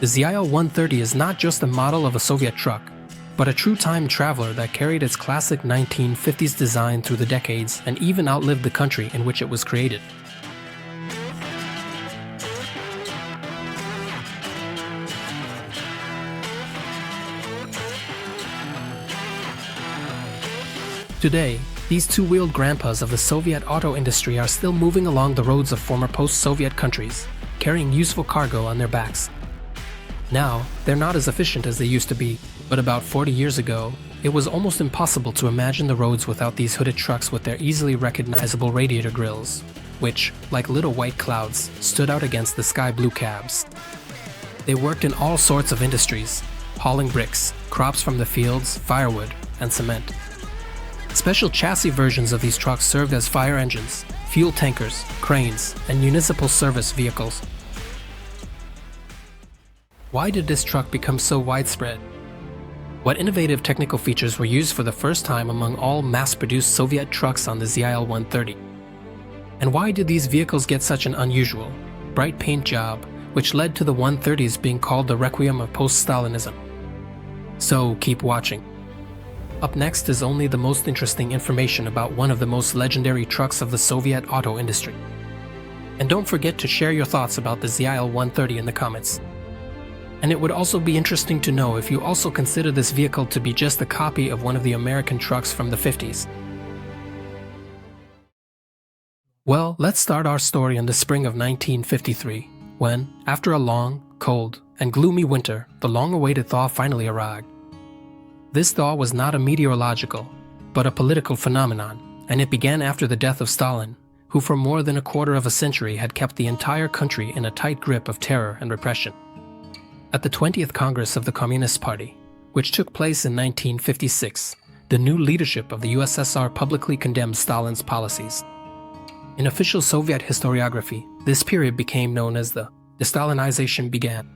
The ZIL-130 is not just a model of a Soviet truck, but a true time traveler that carried its classic 1950s design through the decades and even outlived the country in which it was created. Today, these two-wheeled grandpas of the Soviet auto industry are still moving along the roads of former post-Soviet countries, carrying useful cargo on their backs. Now, they're not as efficient as they used to be, but about 40 years ago, it was almost impossible to imagine the roads without these hooded trucks with their easily recognizable radiator grills, which, like little white clouds, stood out against the sky blue cabs. They worked in all sorts of industries, hauling bricks, crops from the fields, firewood, and cement. Special chassis versions of these trucks served as fire engines, fuel tankers, cranes, and municipal service vehicles. Why did this truck become so widespread? What innovative technical features were used for the first time among all mass-produced Soviet trucks on the ZIL-130? And why did these vehicles get such an unusual, bright paint job, which led to the 130s being called the requiem of post-Stalinism? So keep watching. Up next is only the most interesting information about one of the most legendary trucks of the Soviet auto industry. And don't forget to share your thoughts about the ZIL-130 in the comments. And it would also be interesting to know if you also consider this vehicle to be just a copy of one of the American trucks from the 50s. Well, let's start our story in the spring of 1953, when, after a long, cold, and gloomy winter, the long-awaited thaw finally arrived. This thaw was not a meteorological, but a political phenomenon, and it began after the death of Stalin, who for more than a quarter of a century had kept the entire country in a tight grip of terror and repression. At the 20th Congress of the Communist Party, which took place in 1956, the new leadership of the USSR publicly condemned Stalin's policies. In official Soviet historiography, this period became known as the de-Stalinization began.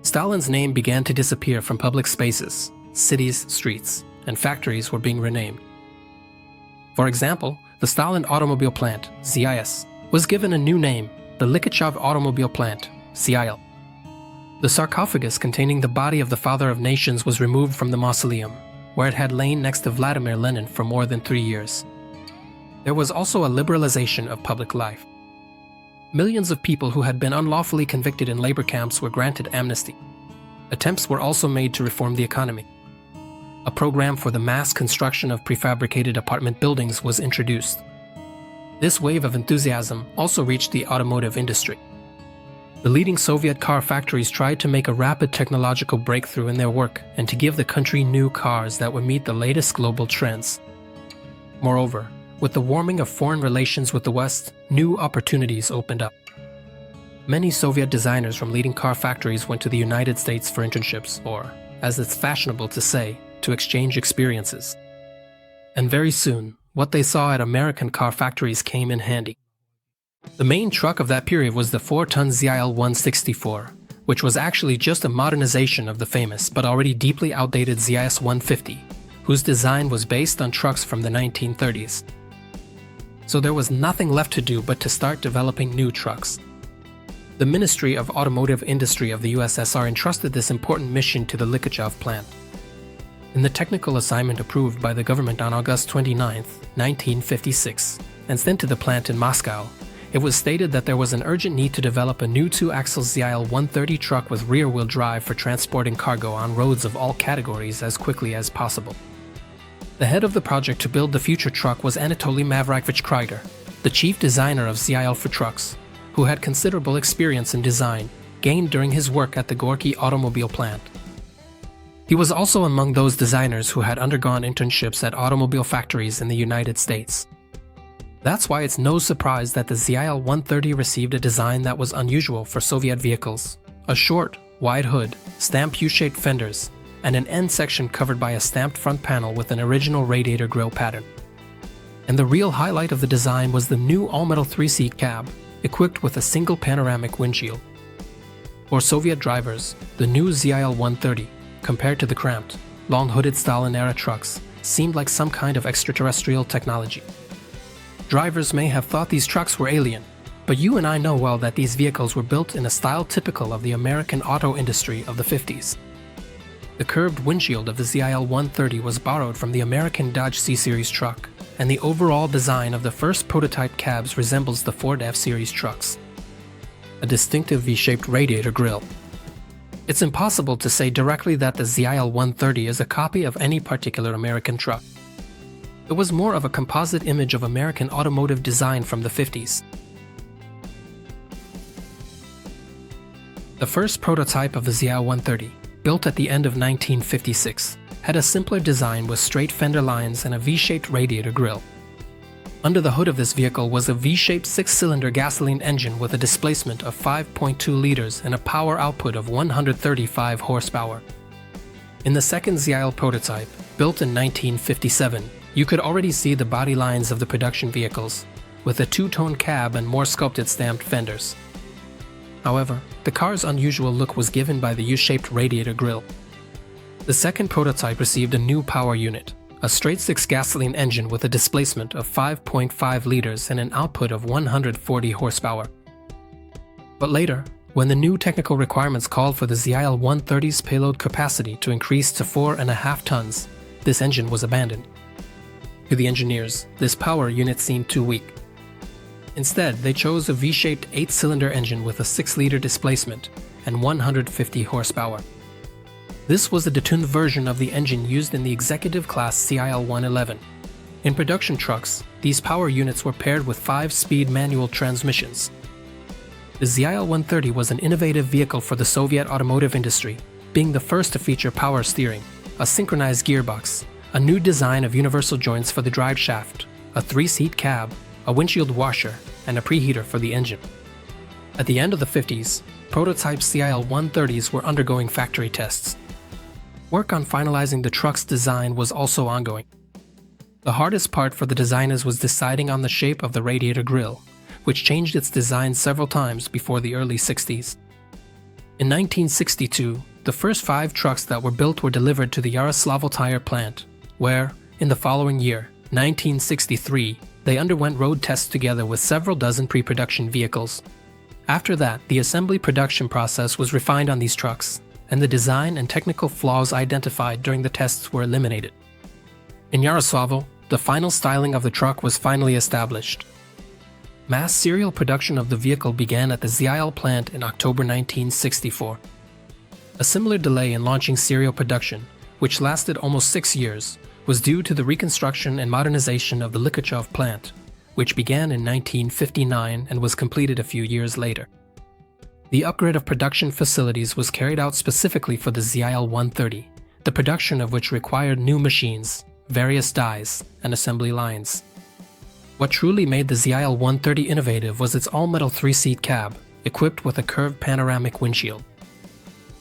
Stalin's name began to disappear from public spaces, cities, streets, and factories were being renamed. For example, the Stalin Automobile Plant, ZIS, was given a new name, the Likhachov Automobile Plant, ZIL. The sarcophagus containing the body of the Father of Nations was removed from the mausoleum, where it had lain next to Vladimir Lenin for more than 3 years. There was also a liberalization of public life. Millions of people who had been unlawfully convicted in labor camps were granted amnesty. Attempts were also made to reform the economy. A program for the mass construction of prefabricated apartment buildings was introduced. This wave of enthusiasm also reached the automotive industry. The leading Soviet car factories tried to make a rapid technological breakthrough in their work and to give the country new cars that would meet the latest global trends. Moreover, with the warming of foreign relations with the West, new opportunities opened up. Many Soviet designers from leading car factories went to the United States for internships, or, as it's fashionable to say, to exchange experiences. And very soon, what they saw at American car factories came in handy. The main truck of that period was the 4-ton ZIL-164, which was actually just a modernization of the famous but already deeply outdated ZIS-150, whose design was based on trucks from the 1930s. So there was nothing left to do but to start developing new trucks. The Ministry of Automotive Industry of the USSR entrusted this important mission to the Likhachov plant. In the technical assignment approved by the government on August 29, 1956, and sent to the plant in Moscow, it was stated that there was an urgent need to develop a new 2-axle ZIL-130 truck with rear-wheel drive for transporting cargo on roads of all categories as quickly as possible. The head of the project to build the future truck was Anatoly Mavrikovich Kryder, the chief designer of ZIL for trucks, who had considerable experience in design, gained during his work at the Gorky automobile plant. He was also among those designers who had undergone internships at automobile factories in the United States. That's why it's no surprise that the ZIL-130 received a design that was unusual for Soviet vehicles: a short, wide hood, stamped U-shaped fenders, and an end section covered by a stamped front panel with an original radiator grille pattern. And the real highlight of the design was the new all-metal 3-seat cab, equipped with a single panoramic windshield. For Soviet drivers, the new ZIL-130, compared to the cramped, long-hooded Stalin-era trucks, seemed like some kind of extraterrestrial technology. Drivers may have thought these trucks were alien, But you and I know well that these vehicles were built in a style typical of the American auto industry of the 50s. The curved windshield of the ZIL-130 was borrowed from the American Dodge C-Series truck, and the overall design of the first prototype cabs resembles the Ford F-Series trucks. A distinctive V-shaped radiator grille. It's impossible to say directly that the ZIL-130 is a copy of any particular American truck. It was more of a composite image of American automotive design from the 50s. The first prototype of the ZIL-130, built at the end of 1956, had a simpler design with straight fender lines and a V-shaped radiator grille. Under the hood of this vehicle was a V-shaped 6-cylinder gasoline engine with a displacement of 5.2 liters and a power output of 135 horsepower. In the second ZIL prototype, built in 1957, you could already see the body lines of the production vehicles, with a two-tone cab and more sculpted stamped fenders. However, the car's unusual look was given by the U-shaped radiator grille. The second prototype received a new power unit, a straight-six gasoline engine with a displacement of 5.5 liters and an output of 140 horsepower. But later, when the new technical requirements called for the ZIL-130's payload capacity to increase to 4.5 tons, this engine was abandoned. To the engineers, this power unit seemed too weak. Instead, they chose a V-shaped 8-cylinder engine with a 6-liter displacement and 150 horsepower. This was a detuned version of the engine used in the executive class ZIL-111. In production trucks, these power units were paired with 5-speed manual transmissions. The ZIL-130 was an innovative vehicle for the Soviet automotive industry, being the first to feature power steering, a synchronized gearbox, a new design of universal joints for the drive shaft, a 3-seat cab, a windshield washer, and a preheater for the engine. At the end of the 50s, prototype ZIL-130s were undergoing factory tests. Work on finalizing the truck's design was also ongoing. The hardest part for the designers was deciding on the shape of the radiator grille, which changed its design several times before the early 60s. In 1962, the first 5 trucks that were built were delivered to the Yaroslavl tire plant, where, in the following year, 1963, they underwent road tests together with several dozen pre-production vehicles. After that, the assembly production process was refined on these trucks, and the design and technical flaws identified during the tests were eliminated. In Yaroslavl, the final styling of the truck was finally established. Mass serial production of the vehicle began at the ZIL plant in October 1964. A similar delay in launching serial production, which lasted almost 6 years, was due to the reconstruction and modernization of the Likhachov plant, which began in 1959 and was completed a few years later. The upgrade of production facilities was carried out specifically for the ZIL-130, the production of which required new machines, various dies, and assembly lines. What truly made the ZIL-130 innovative was its all-metal 3-seat cab, equipped with a curved panoramic windshield.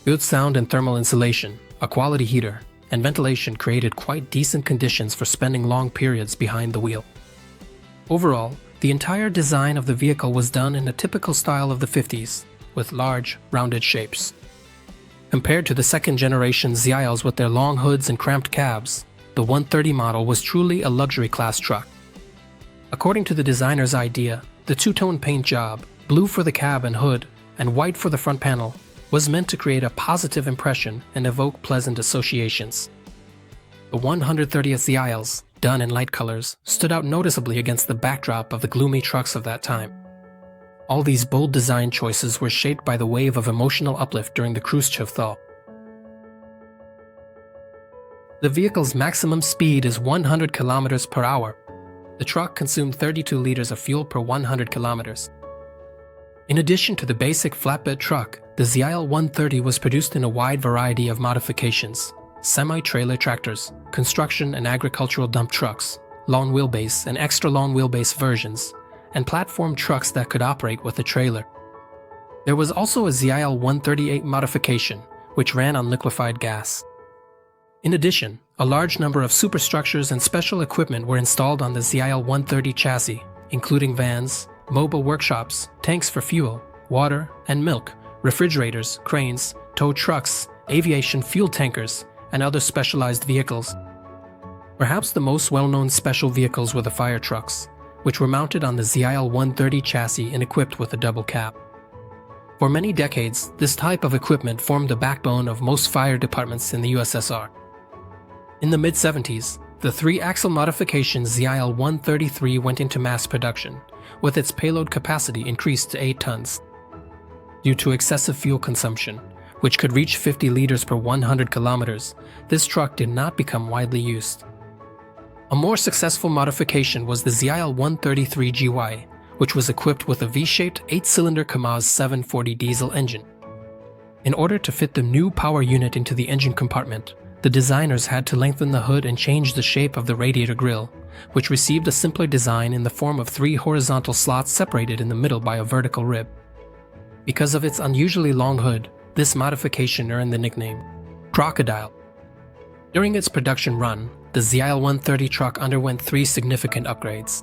Good sound and thermal insulation, a quality heater, and ventilation created quite decent conditions for spending long periods behind the wheel. Overall, the entire design of the vehicle was done in a typical style of the 50s, with large, rounded shapes. Compared to the second-generation ZILs with their long hoods and cramped cabs, the 130 model was truly a luxury class truck. According to the designer's idea, the two-tone paint job, blue for the cab and hood, and white for the front panel, was meant to create a positive impression and evoke pleasant associations. The 130th ZILs, done in light colors, stood out noticeably against the backdrop of the gloomy trucks of that time. All these bold design choices were shaped by the wave of emotional uplift during the Khrushchev thaw. The vehicle's maximum speed is 100 kilometers per hour. The truck consumed 32 liters of fuel per 100 kilometers. In addition to the basic flatbed truck, the ZIL-130 was produced in a wide variety of modifications: semi-trailer tractors, construction and agricultural dump trucks, long wheelbase and extra long wheelbase versions, and platform trucks that could operate with a trailer. There was also a ZIL-138 modification, which ran on liquefied gas. In addition, a large number of superstructures and special equipment were installed on the ZIL-130 chassis, including vans, mobile workshops, tanks for fuel, water, and milk, refrigerators, cranes, tow trucks, aviation fuel tankers, and other specialized vehicles. Perhaps the most well-known special vehicles were the fire trucks, which were mounted on the ZIL-130 chassis and equipped with a double cab. For many decades, this type of equipment formed the backbone of most fire departments in the USSR. In the mid-70s, the three-axle modification ZIL-133 went into mass production, with its payload capacity increased to 8 tons. Due to excessive fuel consumption, which could reach 50 liters per 100 kilometers, this truck did not become widely used. A more successful modification was the ZIL-133GY, which was equipped with a V-shaped 8-cylinder KAMAZ 740 diesel engine. In order to fit the new power unit into the engine compartment, the designers had to lengthen the hood and change the shape of the radiator grille, which received a simpler design in the form of 3 horizontal slots separated in the middle by a vertical rib. Because of its unusually long hood, this modification earned the nickname Crocodile. During its production run, the ZIL-130 truck underwent 3 significant upgrades.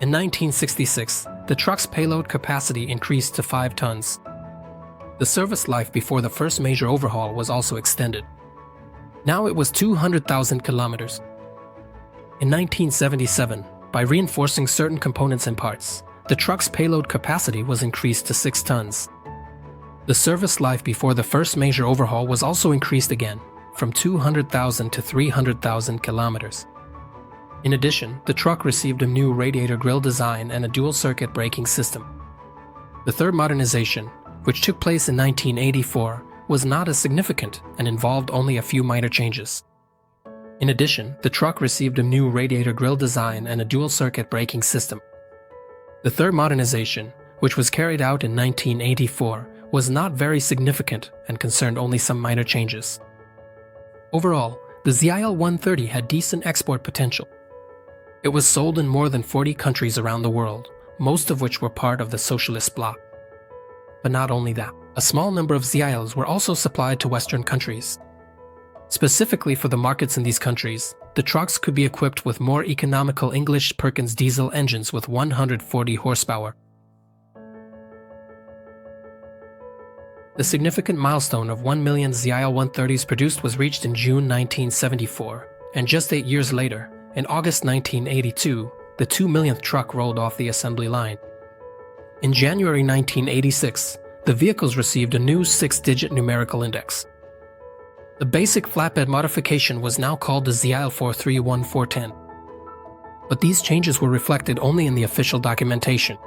In 1966, the truck's payload capacity increased to 5 tons. The service life before the first major overhaul was also extended. Now it was 200,000 kilometers. In 1977, by reinforcing certain components and parts, the truck's payload capacity was increased to 6 tons. The service life before the first major overhaul was also increased again, from 200,000 to 300,000 kilometers. In addition, the truck received a new radiator grille design and a dual-circuit braking system. The third modernization, which took place in 1984, was not as significant and involved only a few minor changes. In addition, the truck received a new radiator grille design and a dual-circuit braking system. The third modernization, which was carried out in 1984, was not very significant and concerned only some minor changes. Overall, the ZIL-130 had decent export potential. It was sold in more than 40 countries around the world, most of which were part of the socialist bloc. But not only that, a small number of ZILs were also supplied to Western countries. Specifically for the markets in these countries, the trucks could be equipped with more economical English Perkins diesel engines with 140 horsepower. The significant milestone of 1 million ZIL-130s produced was reached in June 1974, and just 8 years later, in August 1982, the 2 millionth truck rolled off the assembly line. In January 1986, the vehicles received a new 6-digit numerical index. The basic flatbed modification was now called the ZIL-431-410. But these changes were reflected only in the official documentation.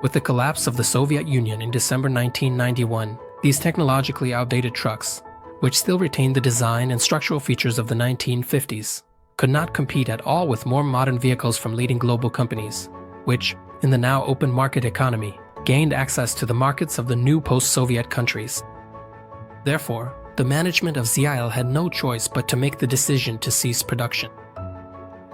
With the collapse of the Soviet Union in December 1991, these technologically outdated trucks, which still retained the design and structural features of the 1950s, could not compete at all with more modern vehicles from leading global companies, which, in the now open market economy, gained access to the markets of the new post-Soviet countries. Therefore, the management of ZIL had no choice but to make the decision to cease production.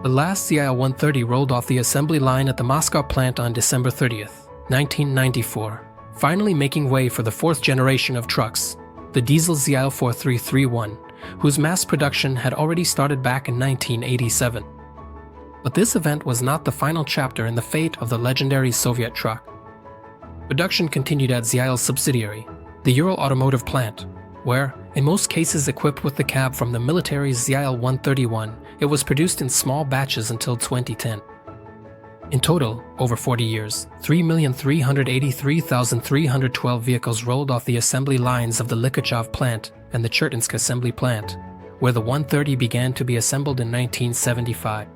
The last ZIL-130 rolled off the assembly line at the Moscow plant on December 30th, 1994, finally making way for the 4th generation of trucks, the diesel ZIL-4331, whose mass production had already started back in 1987. But this event was not the final chapter in the fate of the legendary Soviet truck. Production continued at ZIL's subsidiary, the Ural Automotive Plant, where, in most cases equipped with the cab from the military's ZIL-131, it was produced in small batches until 2010. In total, over 40 years, 3,383,312 vehicles rolled off the assembly lines of the Likhachov plant and the Chertinsk assembly plant, where the 130 began to be assembled in 1975.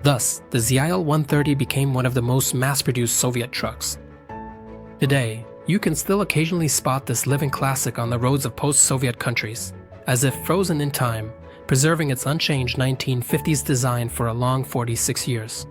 Thus, the ZIL-130 became one of the most mass-produced Soviet trucks. Today, you can still occasionally spot this living classic on the roads of post-Soviet countries, as if frozen in time, preserving its unchanged 1950s design for a long 46 years.